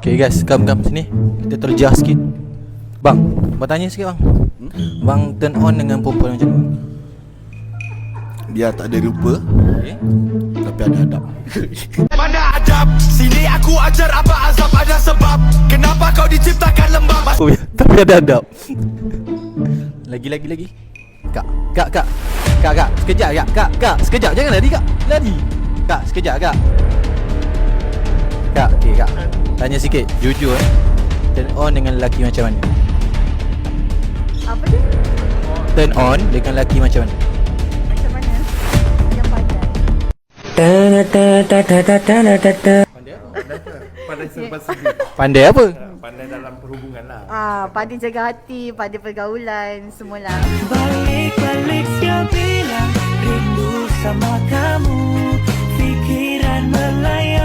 Okay guys, come sini. Kita terjah sikit. Bang, bertanya sikit bang. Bang turn on dengan perempuan macam mana? Dia tak ada rupa, Okay. tapi ada adab. Mana adab? Sini aku ajar apa azab ada sebab. Kenapa kau diciptakan lembab? Oh, tapi ada adab. Lagi. Kak. Sekejap kak. Sekejap, jangan lari kak. Lari. Kak, sekejap kak. Kak, okay kak. Tanya sikit, jujur turn on dengan lelaki macam mana? Apa dia? Turn on dengan lelaki macam mana? Macam mana? Yang pandai. Pandai serba segi. Pandai apa? Pandai dalam perhubungan lah. Pandai jaga hati, pandai pergaulan, semualah. Balik-balik dia bilang rindu sama kamu, pikiran melayang.